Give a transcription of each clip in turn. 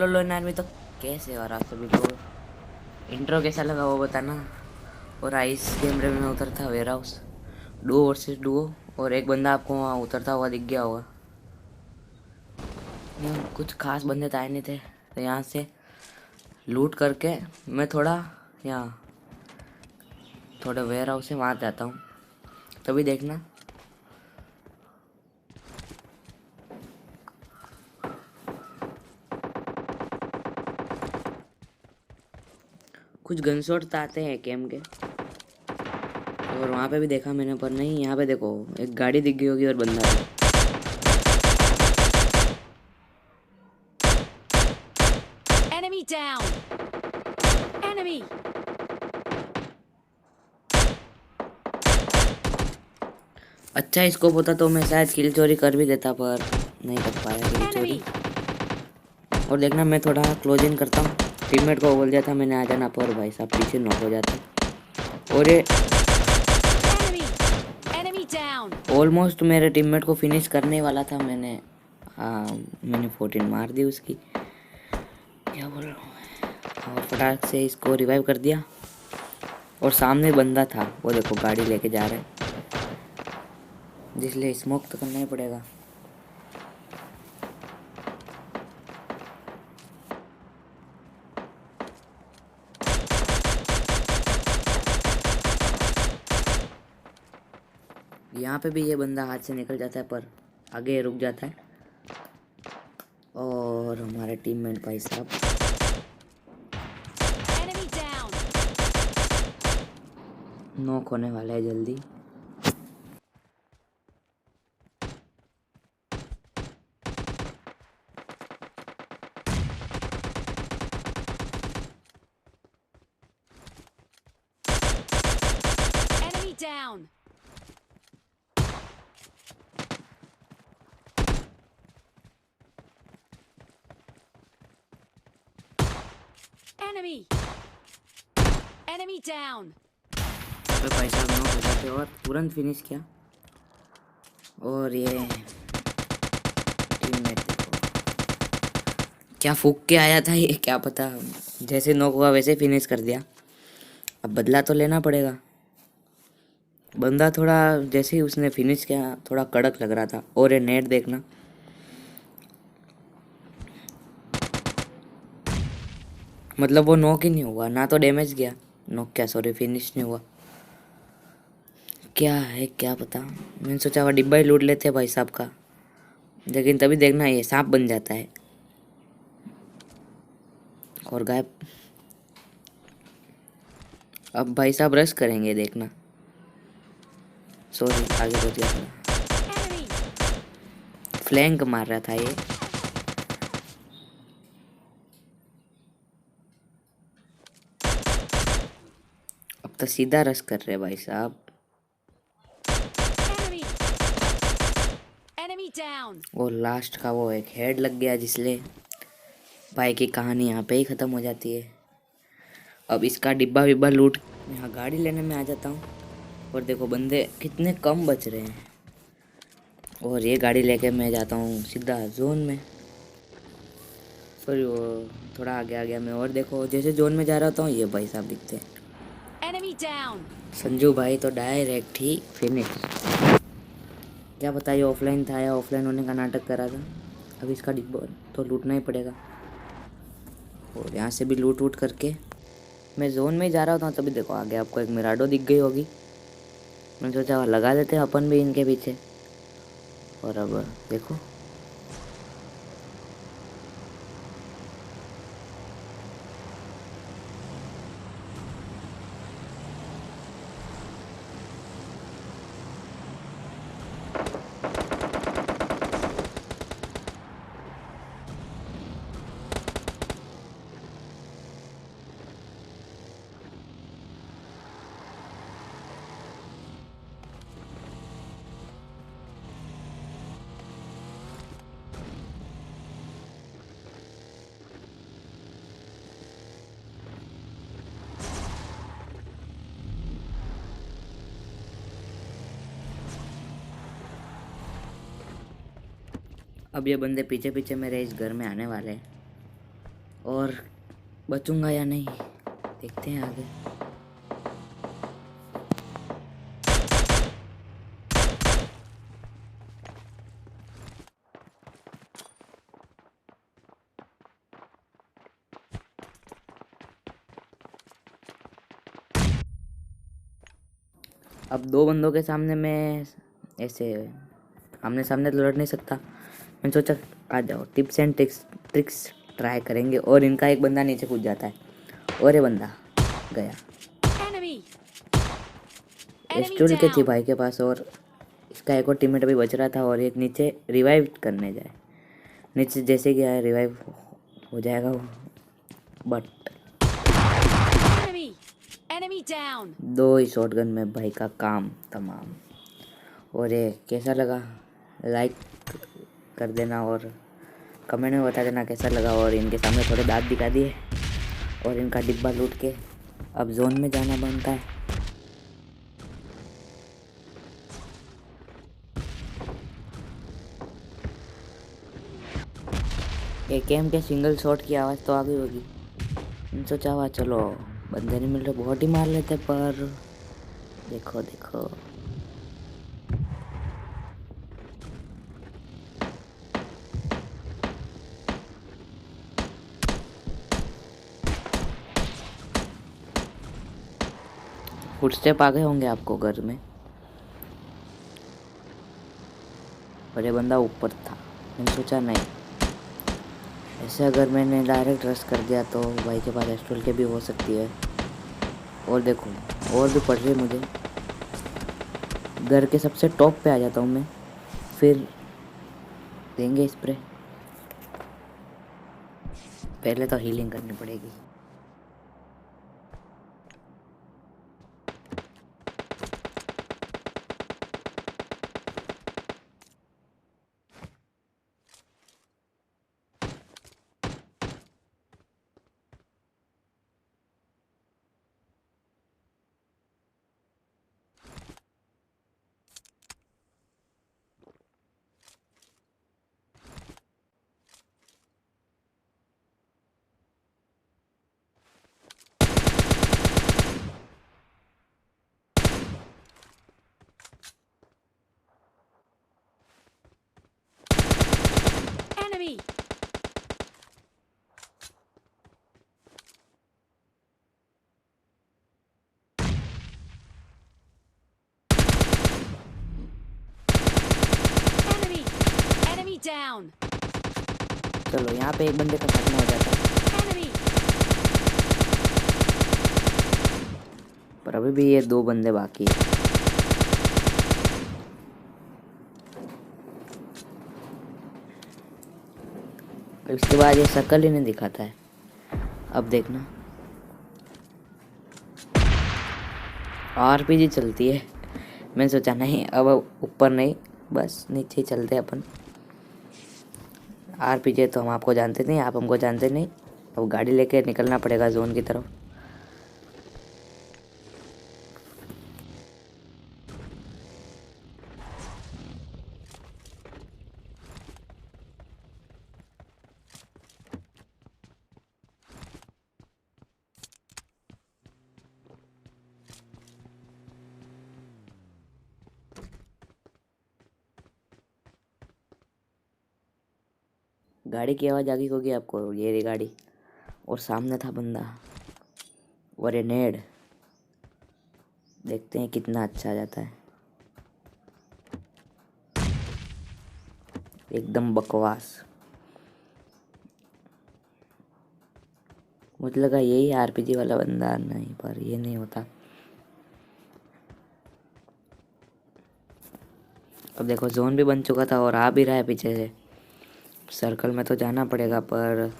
Hello loan army. तो कैसे हो आप सभी को? इंट्रो कैसा लगा वो बताना। और आइस गेम रे में उतरता warehouse duo versus duo, और एक बंदा आपको वहाँ उतरता हुआ दिख गया होगा। यहाँ कुछ खास बंदे तो आए नहीं थे, तो यहाँ से लूट करके मैं थोड़ा यहाँ थोड़ा वेयर हाउस से वहाँ जाता हूँ, तभी देखना। कुछ गन शॉट तो आते हैं केम के, और वहाँ पे भी देखा मैंने, पर नहीं। यहाँ पे देखो एक गाड़ी दिख गई होगी और बंदा भी। Enemy down! Enemy! अच्छा इसको होता तो मैं शायद किल चोरी कर भी देता, पर नहीं कर पाया किल चोरी। Enemy! और देखना मैं थोड़ा क्लोज इन करता हूँ। टीममेट को बोल दिया था मैंने आ जाना, पर भाई साहब पीछे नॉक हो जाते। और ये Enemy! Enemy down! ऑलमोस्ट मेरे टीममेट को फिनिश करने वाला था मैंने। हाँ, मैंने 14 मार दी उसकी, क्या बोल रहा हूँ। और फटाक से इसको रिवाइव कर दिया। और सामने बंदा था, वो देखो गाड़ी लेके जा रहा है, जिसलिए स्मोक तो करना ही पड़ेगा। यहाँ पे भी ये बंदा हाथ से निकल जाता है, पर आगे रुक जाता है। और हमारे टीममेट भाई साहब Enemy down! नॉक होने वाला है जल्दी। Enemy down! Enemy! Enemy down! पे भाई साहब नॉक हो जाते और तुरंत फिनिश किया। और ये टीममेट देखो क्या फूक के आया था, ये क्या पता, जैसे नॉक हुआ वैसे फिनिश कर दिया। अब बदला तो लेना पड़ेगा। बंदा थोड़ा जैसे ही उसने फिनिश किया थोड़ा कड़क लग रहा था। और ये नेट देखना, मतलब वो नॉक ही नहीं हुआ ना, तो डैमेज गया। नॉक क्या, सॉरी फिनिश नहीं हुआ। क्या है क्या पता, मैंने सोचा वो डिब्बा ही लूट लेते भाई साहब का, लेकिन तभी देखना ये सांप बन जाता है और गायब। अब भाई साहब रश करेंगे देखना। सॉरी आगे हो गया था, Enemy! फ्लैंक मार रहा था ये। अब तो सीधा रश कर रहे भाई साहब। Enemy! Enemy down! वो लास्ट का वो एक हेड लग गया, जिसलिए भाई की कहानी यहाँ पे ही ख़त्म हो जाती है। अब इसका डिब्बा विब्बा लूट यहाँ गाड़ी लेने में आ जाता हूँ। और देखो बंदे कितने कम बच रहे हैं, और ये गाड़ी लेके मैं जाता हूँ सीधा जोन में। सॉरी वो थोड़ा आगे आ गया मैं। और देखो जैसे जोन में जा रहा होता हूँ ये भाई साहब दिखते हैं, Enemy down! संजू भाई तो डायरेक्ट ही फिनिश। क्या पता ये ऑफलाइन था या ऑफलाइन होने का नाटक करा था। अब इसका डिब्बा तो लूटना ही पड़ेगा। और यहाँ से भी लूट वूट करके मैं जोन में ही जा रहा होता हूँ, तभी देखो आगे आपको एक मिराडो दिख गई होगी। मैंने सोचा लगा देते हैं अपन भी इनके पीछे। और अब देखो अब ये बंदे पीछे पीछे मेरे इस घर में आने वाले हैं। और बचूंगा या नहीं, देखते हैं आगे। अब दो बंदों के सामने मैं ऐसे आमने सामने तो लड़ नहीं सकता। मैंने सोचा आ जाओ, टिप्स एंड ट्रिक्स ट्राई करेंगे। और इनका एक बंदा नीचे कूद जाता है और ये बंदा गया। Enemy! Enemy एस्ट्रोल के थी down! भाई के पास, और इसका एक और टीममेट अभी बच रहा था और एक नीचे रिवाइव करने जाए। नीचे जैसे गया है रिवाइव हो जाएगा वो, बट Enemy! Enemy down! दो ही शॉटगन में भाई का काम तमाम। और ये कैसा लगा लाइक कर देना और कमेंट में बता देना कैसा लगा। और इनके सामने थोड़े दांत दिखा दिए और इनका डिब्बा लूट के अब जोन में जाना बनता है। एकेएम के सिंगल शॉट की आवाज़ तो आ गई होगी। मैंने सोचा हुआ चलो बंदे नहीं मिल रहे, बहुत ही मार लेते, पर देखो देखो फुटस्टेप आ गए होंगे आपको घर में। और ये बंदा ऊपर था। मैंने सोचा नहीं, ऐसे अगर मैंने डायरेक्ट रश कर दिया तो भाई के पास एस्ट्रोल के भी हो सकती है। और देखो और भी पड़ रही है मुझे। घर के सबसे टॉप पे आ जाता हूँ मैं, फिर देंगे स्प्रे। पहले तो हीलिंग करनी पड़ेगी। Enemy! Enemy! Enemy down! चलो यहाँ पे एक बंदे का खात्मा हो जाता है, Enemy! पर अभी भी ये दो बंदे बाकी है। इसके बाद ये शक्ल ही नहीं दिखाता है। अब देखना आरपीजी चलती है। मैंने सोचा नहीं, अब ऊपर नहीं, बस नीचे ही चलते अपन। आरपीजी तो हम आपको जानते नहीं, आप हमको जानते नहीं। अब गाड़ी लेके निकलना पड़ेगा जोन की तरफ। गाड़ी की आवाज़ आ गई होगी आपको, ये रही गाड़ी। और सामने था बंदा और ये नेड, देखते हैं कितना अच्छा जाता है। एकदम बकवास। मुझे लगा यही आरपीजी वाला बंदा, नहीं, पर ये नहीं होता। अब देखो जोन भी बन चुका था और आ भी रहा है पीछे से। सर्कल में तो जाना पड़ेगा, पर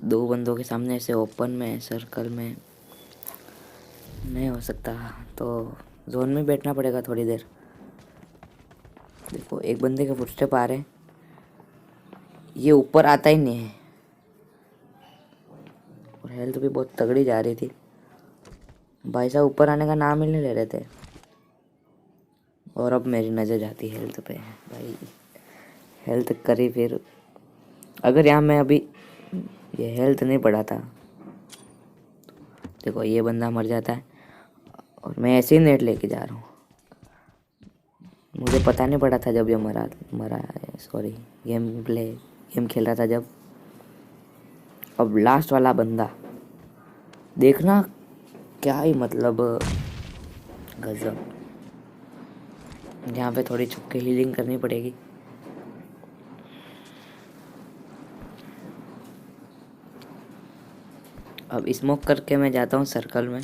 दो बंदों के सामने से ओपन में सर्कल में नहीं हो सकता, तो जोन में बैठना पड़ेगा थोड़ी देर। देखो एक बंदे के फुटस्टेप आ रहे हैं, ये ऊपर आता ही नहीं है। और हेल्थ भी बहुत तगड़ी जा रही थी। भाई साहब ऊपर आने का नाम ही नहीं ले रहे थे। और अब मेरी नज़र जाती है हेल्थ पे। भाई हेल्थ करी, फिर अगर यहाँ मैं अभी ये हेल्थ नहीं पड़ा था। देखो ये बंदा मर जाता है और मैं ऐसे ही नेट लेके जा रहा हूँ। मुझे पता नहीं पड़ा था जब ये मरा है, सॉरी गेम खेल रहा था जब। अब लास्ट वाला बंदा देखना, क्या ही मतलब गजब। यहाँ पे थोड़ी छुप के हीलिंग करनी पड़ेगी। अब स्मोक करके मैं जाता हूँ सर्कल में,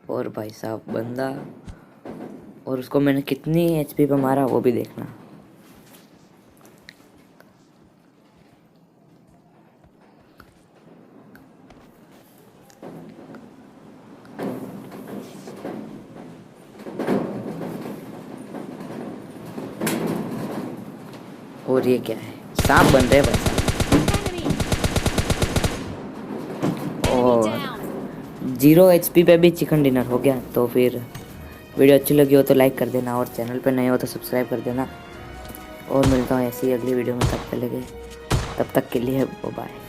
और भाई साहब बंदा, और उसको मैंने कितनी एचपी पे मारा वो भी देखना। और ये क्या है, सांप बन रहे भाई साहब। Enemy और down. 0 एचपी पे भी चिकन डिनर हो गया। तो फिर वीडियो अच्छी लगी हो तो लाइक कर देना, और चैनल पे नए हो तो सब्सक्राइब कर देना। और मिलता हूँ ऐसी अगली वीडियो में, तब तक के लिए बाय।